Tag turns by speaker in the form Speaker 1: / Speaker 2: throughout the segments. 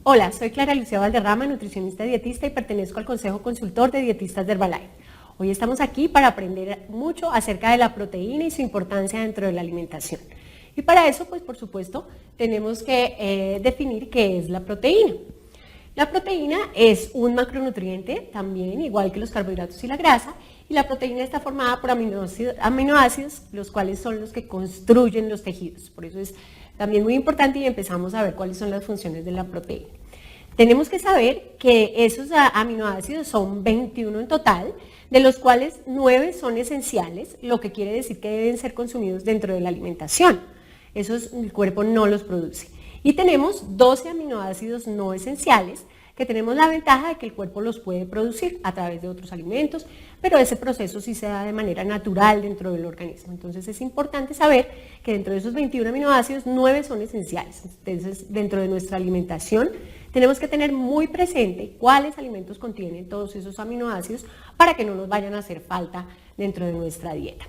Speaker 1: Hola, soy Clara Lucía Valderrama, nutricionista dietista y pertenezco al Consejo Consultor de Dietistas de Herbalife. Hoy estamos aquí para aprender mucho acerca de la proteína y su importancia dentro de la alimentación. Y para eso, pues por supuesto, tenemos que definir qué es la proteína. La proteína es un macronutriente también, igual que los carbohidratos y la grasa, y la proteína está formada por aminoácidos, los cuales son los que construyen los tejidos. Por eso es también muy importante y empezamos a ver cuáles son las funciones de la proteína. Tenemos que saber que esos aminoácidos son 21 en total, de los cuales 9 son esenciales, lo que quiere decir que deben ser consumidos dentro de la alimentación. Esos el cuerpo no los produce. Y tenemos 12 aminoácidos no esenciales, que tenemos la ventaja de que el cuerpo los puede producir a través de otros alimentos, pero ese proceso sí se da de manera natural dentro del organismo. Entonces es importante saber que dentro de esos 21 aminoácidos, 9 son esenciales. Entonces, dentro de nuestra alimentación, tenemos que tener muy presente cuáles alimentos contienen todos esos aminoácidos para que no nos vayan a hacer falta dentro de nuestra dieta.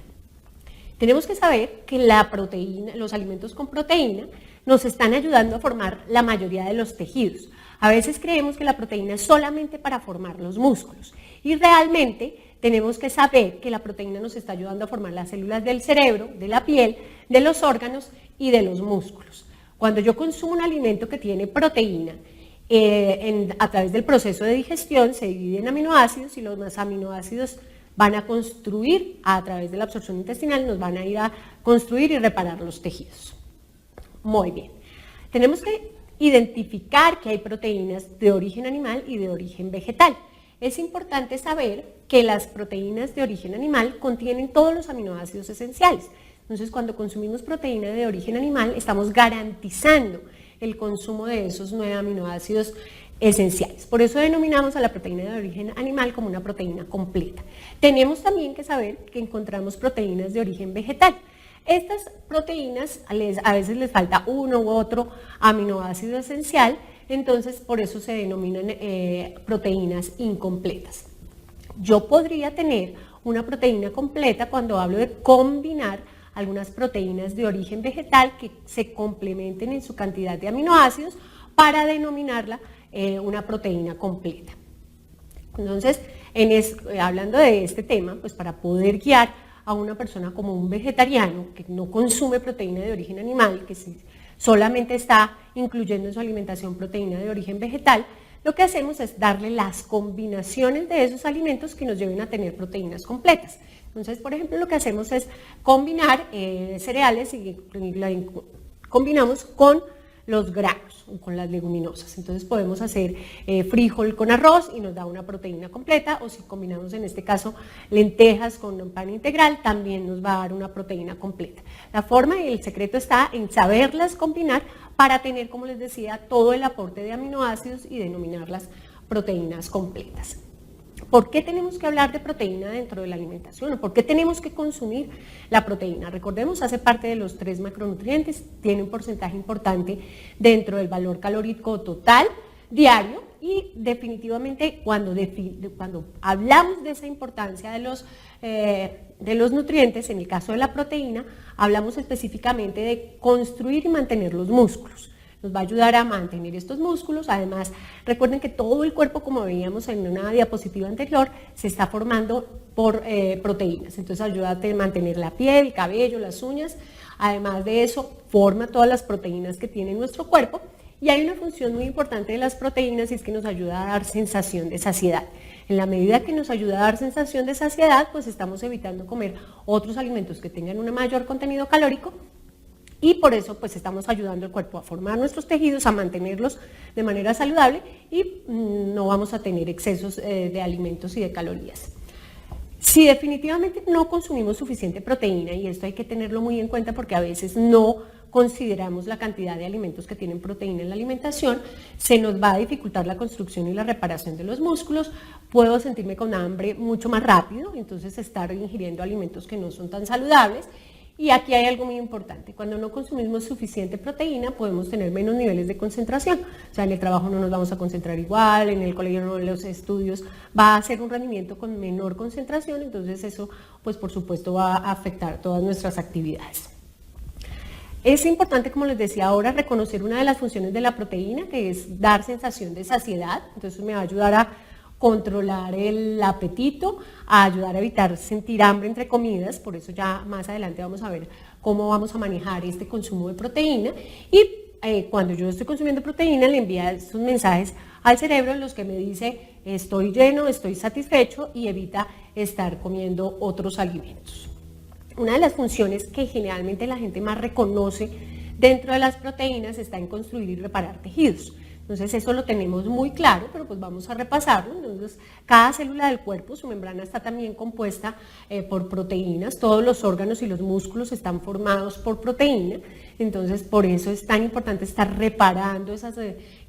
Speaker 1: Tenemos que saber que la proteína, los alimentos con proteína nos están ayudando a formar la mayoría de los tejidos. A veces creemos que la proteína es solamente para formar los músculos y realmente tenemos que saber que la proteína nos está ayudando a formar las células del cerebro, de la piel, de los órganos y de los músculos. Cuando yo consumo un alimento que tiene proteína, a través del proceso de digestión se divide en aminoácidos y los aminoácidos van a construir, a través de la absorción intestinal, nos van a ir a construir y reparar los tejidos. Muy bien. Tenemos que identificar que hay proteínas de origen animal y de origen vegetal. Es importante saber que las proteínas de origen animal contienen todos los aminoácidos esenciales. Entonces, cuando consumimos proteína de origen animal, estamos garantizando el consumo de esos 9 aminoácidos esenciales. Por eso denominamos a la proteína de origen animal como una proteína completa. Tenemos también que saber que encontramos proteínas de origen vegetal. Estas proteínas a veces les falta uno u otro aminoácido esencial, entonces por eso se denominan proteínas incompletas. Yo podría tener una proteína completa cuando hablo de combinar algunas proteínas de origen vegetal que se complementen en su cantidad de aminoácidos para denominarla una proteína completa. Entonces, hablando de este tema, pues para poder guiar a una persona como un vegetariano que no consume proteína de origen animal, que solamente está incluyendo en su alimentación proteína de origen vegetal, lo que hacemos es darle las combinaciones de esos alimentos que nos lleven a tener proteínas completas. Entonces, por ejemplo, lo que hacemos es combinar cereales y combinamos con los granos o con las leguminosas. Entonces podemos hacer frijol con arroz y nos da una proteína completa, o si combinamos en este caso lentejas con un pan integral, también nos va a dar una proteína completa. La forma y el secreto está en saberlas combinar para tener, como les decía, todo el aporte de aminoácidos y denominarlas proteínas completas. ¿Por qué tenemos que hablar de proteína dentro de la alimentación? ¿Por qué tenemos que consumir la proteína? Recordemos, hace parte de los 3 macronutrientes, tiene un porcentaje importante dentro del valor calórico total diario y definitivamente cuando hablamos de esa importancia de los nutrientes, en el caso de la proteína, hablamos específicamente de construir y mantener los músculos. Nos va a ayudar a mantener estos músculos. Además, recuerden que todo el cuerpo, como veíamos en una diapositiva anterior, se está formando por proteínas. Entonces ayuda a mantener la piel, el cabello, las uñas. Además de eso, forma todas las proteínas que tiene nuestro cuerpo. Y hay una función muy importante de las proteínas y es que nos ayuda a dar sensación de saciedad. En la medida que nos ayuda a dar sensación de saciedad, pues estamos evitando comer otros alimentos que tengan un mayor contenido calórico. Y por eso pues estamos ayudando al cuerpo a formar nuestros tejidos, a mantenerlos de manera saludable y no vamos a tener excesos de alimentos y de calorías. Si definitivamente no consumimos suficiente proteína, y esto hay que tenerlo muy en cuenta porque a veces no consideramos la cantidad de alimentos que tienen proteína en la alimentación, se nos va a dificultar la construcción y la reparación de los músculos, puedo sentirme con hambre mucho más rápido, entonces estar ingiriendo alimentos que no son tan saludables. Y aquí hay algo muy importante, cuando no consumimos suficiente proteína podemos tener menos niveles de concentración, o sea, en el trabajo no nos vamos a concentrar igual, en el colegio no, en los estudios va a ser un rendimiento con menor concentración, entonces eso pues por supuesto va a afectar todas nuestras actividades. Es importante, como les decía ahora, reconocer una de las funciones de la proteína, que es dar sensación de saciedad. Entonces me va a ayudar a controlar el apetito, a ayudar a evitar sentir hambre entre comidas. Por eso ya más adelante vamos a ver cómo vamos a manejar este consumo de proteína. Y cuando yo estoy consumiendo proteína, le envía estos mensajes al cerebro en los que me dice estoy lleno, estoy satisfecho, y evita estar comiendo otros alimentos. Una de las funciones que generalmente la gente más reconoce dentro de las proteínas está en construir y reparar tejidos. Entonces eso lo tenemos muy claro, pero pues vamos a repasarlo. Entonces, cada célula del cuerpo, su membrana está también compuesta por proteínas. Todos los órganos y los músculos están formados por proteína. Entonces, por eso es tan importante estar reparando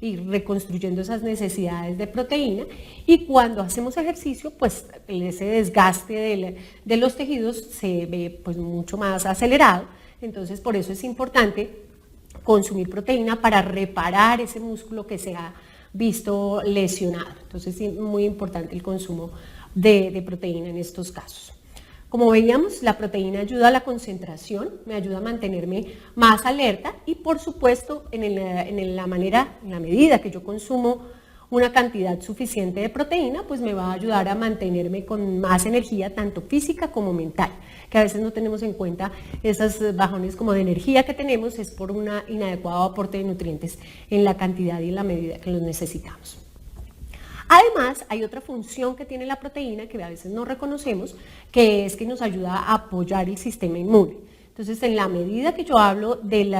Speaker 1: y reconstruyendo esas necesidades de proteína. Y cuando hacemos ejercicio, pues ese desgaste de los tejidos se ve pues mucho más acelerado. Entonces, por eso es importante consumir proteína para reparar ese músculo que se ha visto lesionado. Entonces es muy importante el consumo de proteína en estos casos. Como veíamos, la proteína ayuda a la concentración, me ayuda a mantenerme más alerta, y por supuesto en la medida que yo consumo una cantidad suficiente de proteína, pues me va a ayudar a mantenerme con más energía, tanto física como mental, que a veces no tenemos en cuenta. Esos bajones como de energía que tenemos es por un inadecuado aporte de nutrientes en la cantidad y en la medida que los necesitamos. Además, hay otra función que tiene la proteína que a veces no reconocemos, que es que nos ayuda a apoyar el sistema inmune. Entonces, en la medida que yo hablo del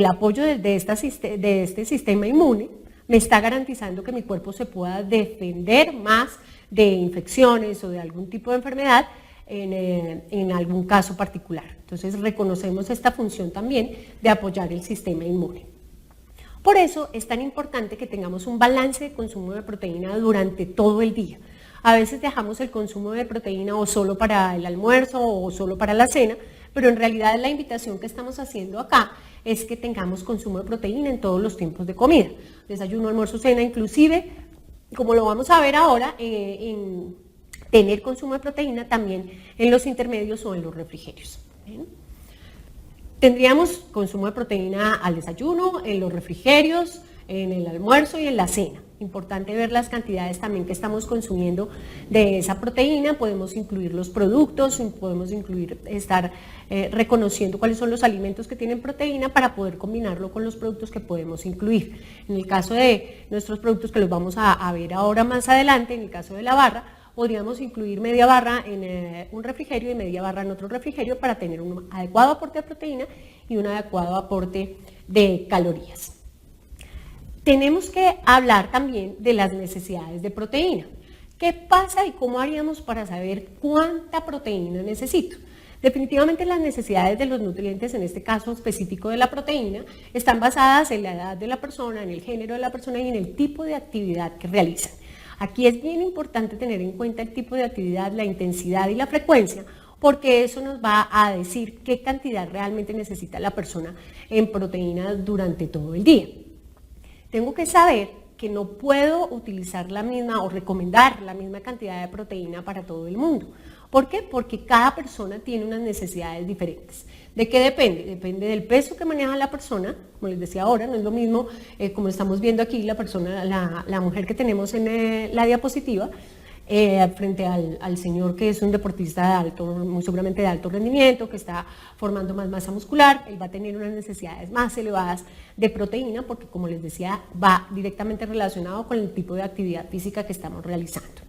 Speaker 1: apoyo de este sistema inmune, me está garantizando que mi cuerpo se pueda defender más de infecciones o de algún tipo de enfermedad en algún caso particular. Entonces reconocemos esta función también de apoyar el sistema inmune. Por eso es tan importante que tengamos un balance de consumo de proteína durante todo el día. A veces dejamos el consumo de proteína o solo para el almuerzo o solo para la cena, pero en realidad la invitación que estamos haciendo acá es que tengamos consumo de proteína en todos los tiempos de comida. Desayuno, almuerzo, cena, inclusive, como lo vamos a ver ahora, en tener consumo de proteína también en los intermedios o en los refrigerios. ¿Bien? Tendríamos consumo de proteína al desayuno, en los refrigerios, en el almuerzo y en la cena. Importante ver las cantidades también que estamos consumiendo de esa proteína. Podemos incluir los productos, podemos estar reconociendo cuáles son los alimentos que tienen proteína para poder combinarlo con los productos que podemos incluir. En el caso de nuestros productos, que los vamos a ver ahora más adelante, en el caso de la barra, podríamos incluir media barra en un refrigerio y media barra en otro refrigerio para tener un adecuado aporte de proteína y un adecuado aporte de calorías. Tenemos que hablar también de las necesidades de proteína. ¿Qué pasa y cómo haríamos para saber cuánta proteína necesito? Definitivamente las necesidades de los nutrientes, en este caso específico de la proteína, están basadas en la edad de la persona, en el género de la persona y en el tipo de actividad que realizan. Aquí es bien importante tener en cuenta el tipo de actividad, la intensidad y la frecuencia, porque eso nos va a decir qué cantidad realmente necesita la persona en proteínas durante todo el día. Tengo que saber que no puedo utilizar la misma o recomendar la misma cantidad de proteína para todo el mundo. ¿Por qué? Porque cada persona tiene unas necesidades diferentes. ¿De qué depende? Depende del peso que maneja la persona. Como les decía ahora, no es lo mismo, como estamos viendo aquí, la mujer que tenemos en la diapositiva, frente al señor que es un deportista muy seguramente de alto rendimiento, que está formando más masa muscular. Él va a tener unas necesidades más elevadas de proteína porque, como les decía, va directamente relacionado con el tipo de actividad física que estamos realizando.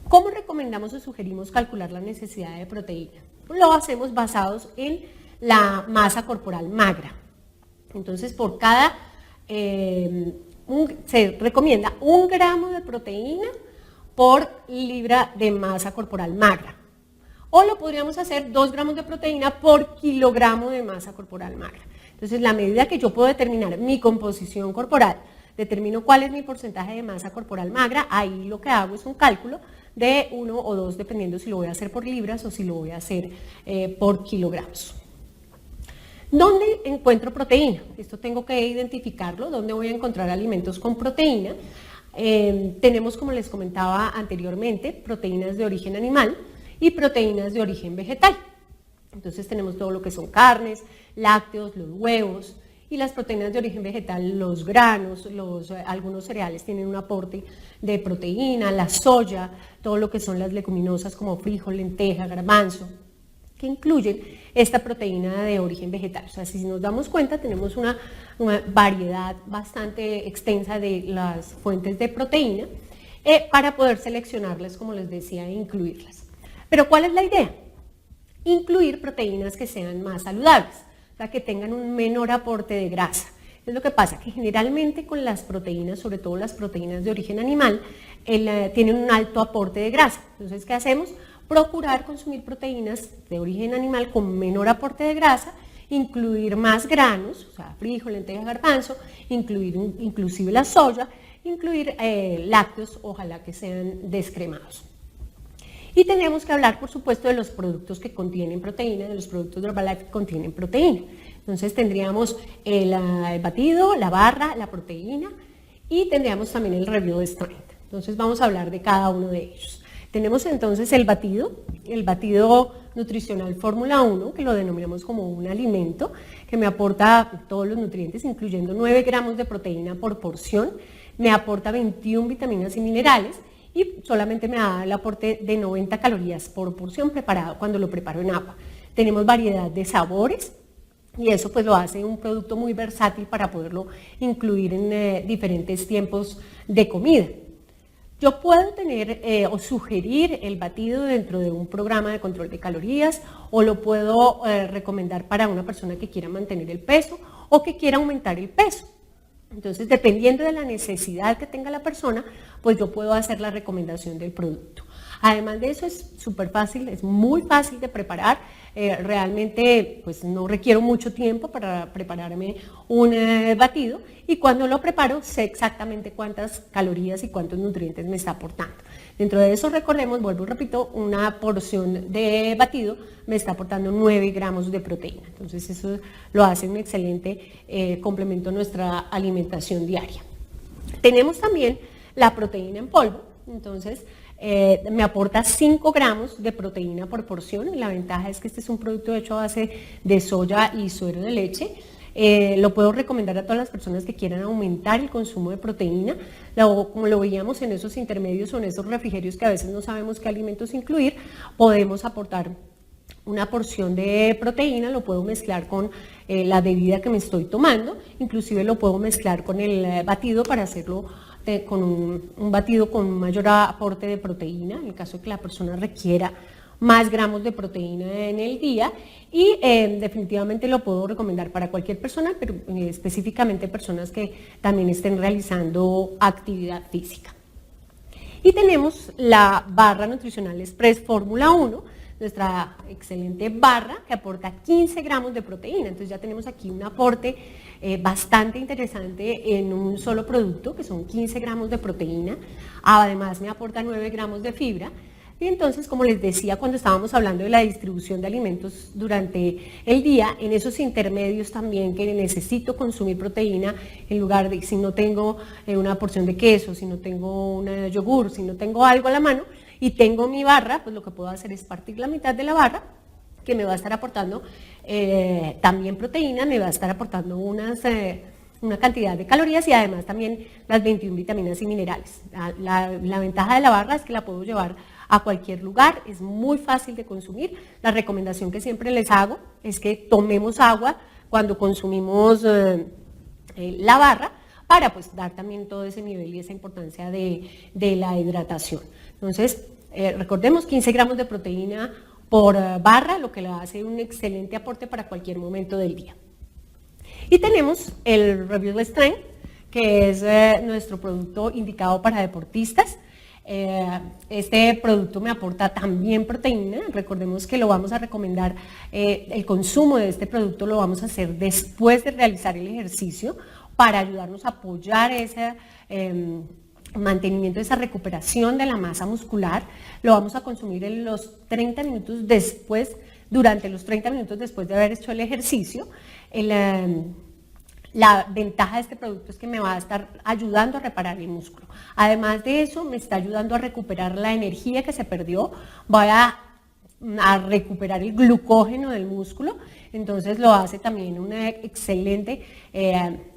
Speaker 1: ¿Cómo recomendamos o sugerimos calcular la necesidad de proteína? Lo hacemos basados en la masa corporal magra. Entonces, por cada, se recomienda 1 gramo de proteína por libra de masa corporal magra. O lo podríamos hacer 2 gramos de proteína por kilogramo de masa corporal magra. Entonces, la medida que yo puedo determinar mi composición corporal, determino cuál es mi porcentaje de masa corporal magra, ahí lo que hago es un cálculo de 1 o 2, dependiendo si lo voy a hacer por libras o si lo voy a hacer por kilogramos. ¿Dónde encuentro proteína? Esto tengo que identificarlo. ¿Dónde voy a encontrar alimentos con proteína? Tenemos, como les comentaba anteriormente, proteínas de origen animal y proteínas de origen vegetal. Entonces tenemos todo lo que son carnes, lácteos, los huevos y las proteínas de origen vegetal, los granos, algunos cereales tienen un aporte de proteína, la soya, todo lo que son las leguminosas como frijol, lenteja, garbanzo, que incluyen esta proteína de origen vegetal. O sea, si nos damos cuenta, tenemos una variedad bastante extensa de las fuentes de proteína para poder seleccionarlas, como les decía, e incluirlas. Pero ¿cuál es la idea? Incluir proteínas que sean más saludables, o sea, que tengan un menor aporte de grasa. Es lo que pasa, que generalmente con las proteínas, sobre todo las proteínas de origen animal, tienen un alto aporte de grasa. Entonces, ¿qué hacemos? Procurar consumir proteínas de origen animal con menor aporte de grasa, incluir más granos, o sea, frijol, lenteja, garbanzo, incluir inclusive la soya, incluir lácteos, ojalá que sean descremados. Y tenemos que hablar, por supuesto, de los productos que contienen proteína, de los productos de Herbalife que contienen proteína. Entonces tendríamos el batido, la barra, la proteína y tendríamos también el Reveal Strength. Entonces vamos a hablar de cada uno de ellos. Tenemos entonces el batido nutricional Fórmula 1, que lo denominamos como un alimento, que me aporta todos los nutrientes, incluyendo 9 gramos de proteína por porción, me aporta 21 vitaminas y minerales, y solamente me da el aporte de 90 calorías por porción preparado cuando lo preparo en agua. Tenemos variedad de sabores y eso pues lo hace un producto muy versátil para poderlo incluir en diferentes tiempos de comida. Yo puedo tener o sugerir el batido dentro de un programa de control de calorías o lo puedo recomendar para una persona que quiera mantener el peso o que quiera aumentar el peso. Entonces, dependiendo de la necesidad que tenga la persona, pues yo puedo hacer la recomendación del producto. Además de eso, es súper fácil, es muy fácil de preparar. Realmente, pues no requiero mucho tiempo para prepararme un batido y cuando lo preparo sé exactamente cuántas calorías y cuántos nutrientes me está aportando. Dentro de eso, recordemos, vuelvo y repito, una porción de batido me está aportando 9 gramos de proteína. Entonces eso lo hace un excelente complemento a nuestra alimentación diaria. Tenemos también la proteína en polvo, entonces me aporta 5 gramos de proteína por porción. La ventaja es que este es un producto hecho a base de soya y suero de leche. Lo puedo recomendar a todas las personas que quieran aumentar el consumo de proteína, como lo veíamos en esos intermedios o en esos refrigerios que a veces no sabemos qué alimentos incluir, podemos aportar una porción de proteína, lo puedo mezclar con la bebida que me estoy tomando, inclusive lo puedo mezclar con el batido para hacerlo con un batido con mayor aporte de proteína, en el caso de que la persona requiera más gramos de proteína en el día y definitivamente lo puedo recomendar para cualquier persona, pero específicamente personas que también estén realizando actividad física. Y tenemos la barra nutricional Express Fórmula 1, nuestra excelente barra que aporta 15 gramos de proteína. Entonces ya tenemos aquí un aporte bastante interesante en un solo producto, que son 15 gramos de proteína. Además me aporta 9 gramos de fibra. Y entonces, como les decía cuando estábamos hablando de la distribución de alimentos durante el día, en esos intermedios también que necesito consumir proteína, en lugar de, si no tengo una porción de queso, si no tengo un yogur, si no tengo algo a la mano y tengo mi barra, pues lo que puedo hacer es partir la mitad de la barra, que me va a estar aportando también proteína, me va a estar aportando una cantidad de calorías y además también las 21 vitaminas y minerales. La ventaja de la barra es que la puedo llevar a cualquier lugar, es muy fácil de consumir. La recomendación que siempre les hago es que tomemos agua cuando consumimos la barra para pues dar también todo ese nivel y esa importancia de la hidratación. Entonces, recordemos 15 gramos de proteína por barra, lo que le hace un excelente aporte para cualquier momento del día. Y tenemos el Reveal Strength, que es nuestro producto indicado para deportistas. Este producto me aporta también proteína. Recordemos que lo vamos a recomendar, el consumo de este producto lo vamos a hacer después de realizar el ejercicio para ayudarnos a apoyar ese mantenimiento de esa recuperación de la masa muscular. Lo vamos a consumir en los 30 minutos después, durante los 30 minutos después de haber hecho el ejercicio. La ventaja de este producto es que me va a estar ayudando a reparar el músculo. Además de eso, me está ayudando a recuperar la energía que se perdió. Voy a a recuperar el glucógeno del músculo, entonces lo hace también un excelente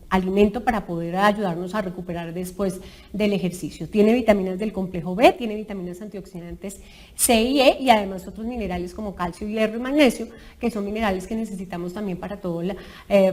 Speaker 1: alimento para poder ayudarnos a recuperar después del ejercicio. Tiene vitaminas del complejo B, tiene vitaminas antioxidantes C y E y además otros minerales como calcio, hierro y magnesio, que son minerales que necesitamos también para todo el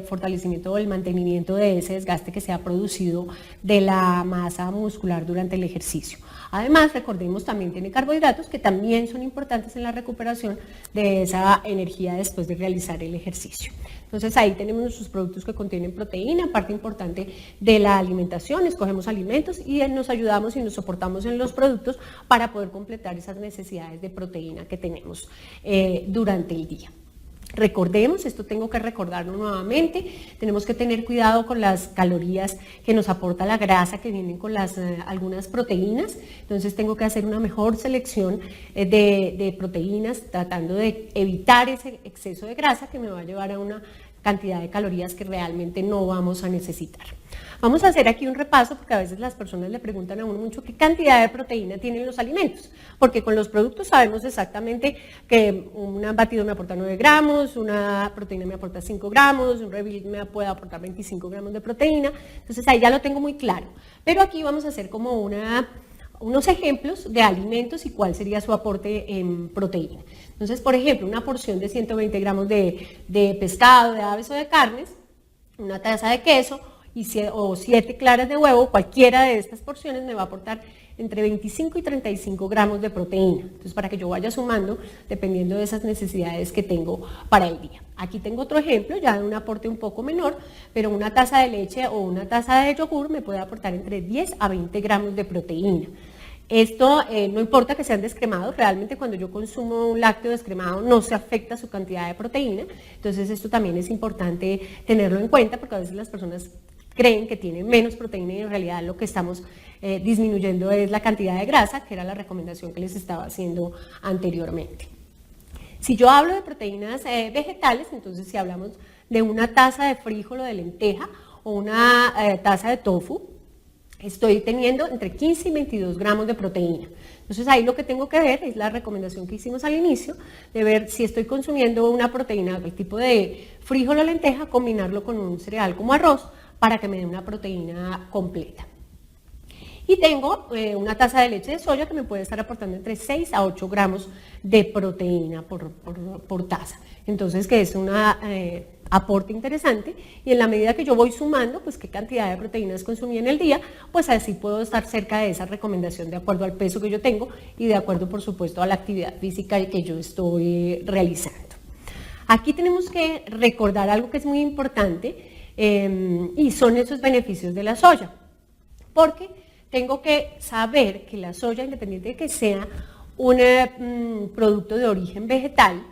Speaker 1: fortalecimiento o el mantenimiento de ese desgaste que se ha producido de la masa muscular durante el ejercicio. Además, recordemos, también tiene carbohidratos que también son importantes en la recuperación de esa energía después de realizar el ejercicio. Entonces ahí tenemos nuestros productos que contienen proteína, parte importante de la alimentación, escogemos alimentos y nos ayudamos y nos soportamos en los productos para poder completar esas necesidades de proteína que tenemos durante el día. Recordemos, esto tengo que recordarlo nuevamente, tenemos que tener cuidado con las calorías que nos aporta la grasa que vienen con algunas proteínas, entonces tengo que hacer una mejor selección de proteínas tratando de evitar ese exceso de grasa que me va a llevar a una cantidad de calorías que realmente no vamos a necesitar. Vamos a hacer aquí un repaso porque a veces las personas le preguntan a uno mucho qué cantidad de proteína tienen los alimentos, porque con los productos sabemos exactamente que un batido me aporta 9 gramos, una proteína me aporta 5 gramos, un Revit me puede aportar 25 gramos de proteína, entonces ahí ya lo tengo muy claro. Pero aquí vamos a hacer como unos ejemplos de alimentos y cuál sería su aporte en proteína. Entonces, por ejemplo, una porción de 120 gramos de pescado, de aves o de carnes, una taza de queso o 7 claras de huevo, cualquiera de estas porciones me va a aportar entre 25 y 35 gramos de proteína. Entonces, para que yo vaya sumando, dependiendo de esas necesidades que tengo para el día. Aquí tengo otro ejemplo, ya de un aporte un poco menor, pero una taza de leche o una taza de yogur me puede aportar entre 10 a 20 gramos de proteína. Esto no importa que sean descremados, realmente cuando yo consumo un lácteo descremado no se afecta su cantidad de proteína, entonces esto también es importante tenerlo en cuenta porque a veces las personas creen que tienen menos proteína y en realidad lo que estamos disminuyendo es la cantidad de grasa, que era la recomendación que les estaba haciendo anteriormente. Si yo hablo de proteínas vegetales, entonces si hablamos de una taza de frijol o de lenteja o una taza de tofu, estoy teniendo entre 15 y 22 gramos de proteína. Entonces ahí lo que tengo que ver es la recomendación que hicimos al inicio, de ver si estoy consumiendo una proteína del tipo de frijol o lenteja, combinarlo con un cereal como arroz para que me dé una proteína completa. Y tengo una taza de leche de soya que me puede estar aportando entre 6 a 8 gramos de proteína por taza. Entonces, que es un aporte interesante y en la medida que yo voy sumando, pues qué cantidad de proteínas consumí en el día, pues así puedo estar cerca de esa recomendación de acuerdo al peso que yo tengo y de acuerdo, por supuesto, a la actividad física que yo estoy realizando. Aquí tenemos que recordar algo que es muy importante y son esos beneficios de la soya, porque tengo que saber que la soya, independiente de que sea un producto de origen vegetal,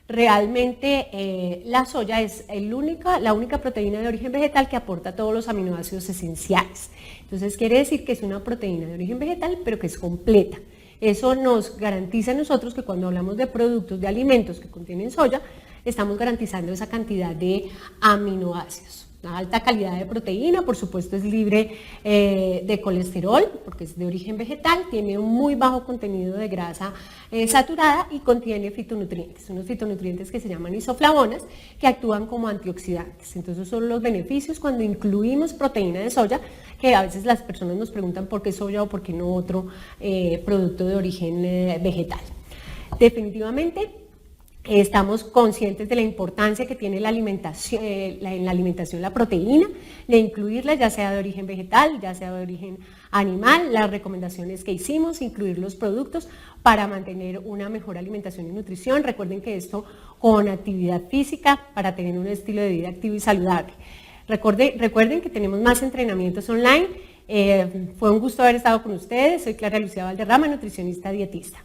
Speaker 1: realmente la soya es la única proteína de origen vegetal que aporta todos los aminoácidos esenciales. Entonces quiere decir que es una proteína de origen vegetal, pero que es completa. Eso nos garantiza a nosotros que cuando hablamos de productos, de alimentos que contienen soya, estamos garantizando esa cantidad de aminoácidos. Una alta calidad de proteína, por supuesto es libre de colesterol, porque es de origen vegetal, tiene un muy bajo contenido de grasa saturada y contiene fitonutrientes, unos fitonutrientes que se llaman isoflavonas, que actúan como antioxidantes. Entonces son los beneficios cuando incluimos proteína de soya, que a veces las personas nos preguntan por qué soya o por qué no otro producto de origen vegetal. Definitivamente, estamos conscientes de la importancia que tiene la alimentación, en la alimentación la proteína, de incluirla ya sea de origen vegetal, ya sea de origen animal. Las recomendaciones que hicimos, incluir los productos para mantener una mejor alimentación y nutrición. Recuerden que esto con actividad física para tener un estilo de vida activo y saludable. Recuerden que tenemos más entrenamientos online. Fue un gusto haber estado con ustedes. Soy Clara Lucía Valderrama, nutricionista dietista.